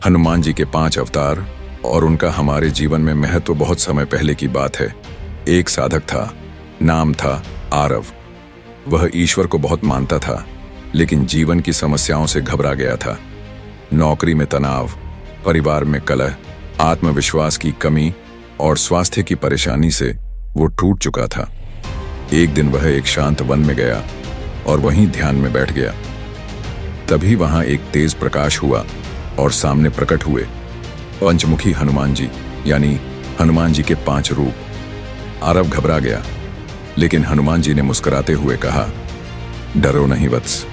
हनुमान जी के 5 अवतार और उनका हमारे जीवन में महत्व बहुत समय पहले की बात है। एक साधक था, नाम था आरव। वह ईश्वर को बहुत मानता था, लेकिन जीवन की समस्याओं से घबरा गया था। नौकरी में तनाव, परिवार में कलह, आत्मविश्वास की कमी और स्वास्थ्य की परेशानी से वो टूट चुका था। एक दिन वह एक शांत वन में गया और वहीं ध्यान में बैठ गया। तभी वहां एक तेज प्रकाश हुआ और सामने प्रकट हुए पंचमुखी हनुमान जी, यानी हनुमान जी के 5 रूप। आरव घबरा गया, लेकिन हनुमान जी ने मुस्कुराते हुए कहा, डरो नहीं वत्स,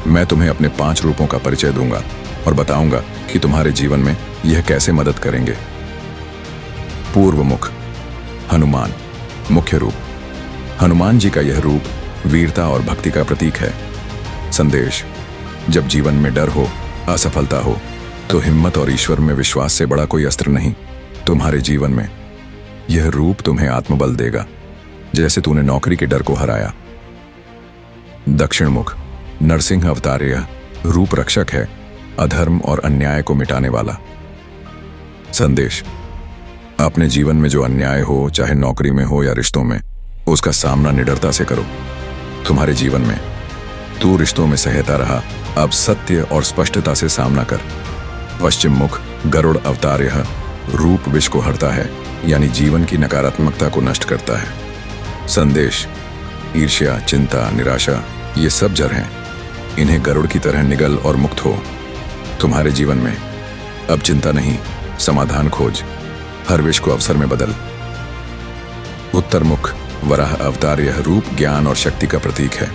मैं तुम्हें अपने 5 रूपों का परिचय दूंगा और बताऊंगा कि तुम्हारे जीवन में यह कैसे मदद करेंगे। पूर्व मुख हनुमान, मुख्य रूप। हनुमान जी का यह रूप वीरता और भक्ति का प्रतीक है। संदेश: जब जीवन में डर हो, असफलता हो, तो हिम्मत और ईश्वर में विश्वास से बड़ा कोई अस्त्र नहीं। तुम्हारे जीवन में यह रूप तुम्हें आत्मबल देगा, जैसे तूने नौकरी के डर को हराया। दक्षिण मुख नरसिंह अवतार, यह रूप रक्षक है, अधर्म और अन्याय को मिटाने वाला। संदेश: अपने जीवन में जो अन्याय हो, चाहे नौकरी में हो या रिश्तों में, उसका सामना निडरता से करो। तुम्हारे जीवन में तू रिश्तों में सहता रहा, अब सत्य और स्पष्टता से सामना कर। पश्चिम मुख गरुड़ अवतार, यह रूप विष को हरता है, यानी जीवन की नकारात्मकता को नष्ट करता है। संदेश: ईर्ष्या, चिंता, निराशा, ये सब जड़ हैं। इन्हें गरुड़ की तरह निगल और मुक्त हो। तुम्हारे जीवन में अब चिंता नहीं, समाधान खोज। हर विष को अवसर में बदल। उत्तर मुख वराह अवतार, यह रूप ज्ञान और शक्ति का प्रतीक है।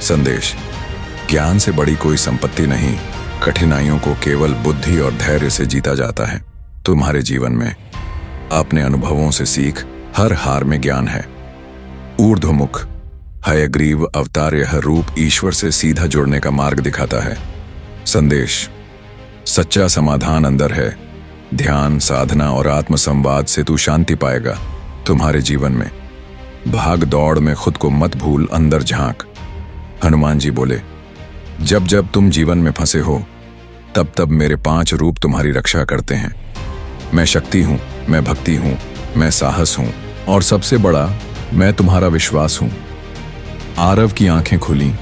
संदेश: ज्ञान से बड़ी कोई संपत्ति नहीं, कठिनाइयों को केवल बुद्धि और धैर्य से जीता जाता है। तुम्हारे जीवन में अपने अनुभवों से सीख, हर हार में ज्ञान है। ऊर्ध्वमुख हयग्रीव अवतार, यह रूप ईश्वर से सीधा जुड़ने का मार्ग दिखाता है। संदेश: सच्चा समाधान अंदर है। ध्यान, साधना और आत्मसंवाद से तू शांति पाएगा। तुम्हारे जीवन में भाग दौड़ में खुद को मत भूल, अंदर झांक। हनुमान जी बोले, जब जब तुम जीवन में फंसे हो, तब तब मेरे 5 रूप तुम्हारी रक्षा करते हैं। मैं शक्ति हूं, मैं भक्ति हूं, मैं साहस हूं, और सबसे बड़ा, मैं तुम्हारा विश्वास हूं। आरव की आंखें खुली।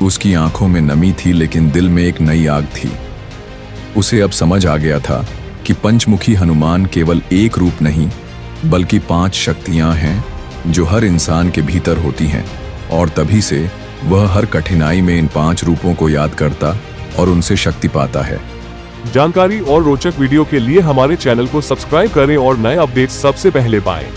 उसकी आंखों में नमी थी, लेकिन दिल में एक नई आग थी। उसे अब समझ आ गया था कि पंचमुखी हनुमान केवल एक रूप नहीं, बल्कि 5 शक्तियां हैं जो हर इंसान के भीतर होती हैं, और तभी से वह हर कठिनाई में इन 5 रूपों को याद करता और उनसे शक्ति पाता है। जानकारी और रोचक वीडियो के लिए हमारे चैनल को सब्सक्राइब करें और नए अपडेट्स सबसे पहले पाएं।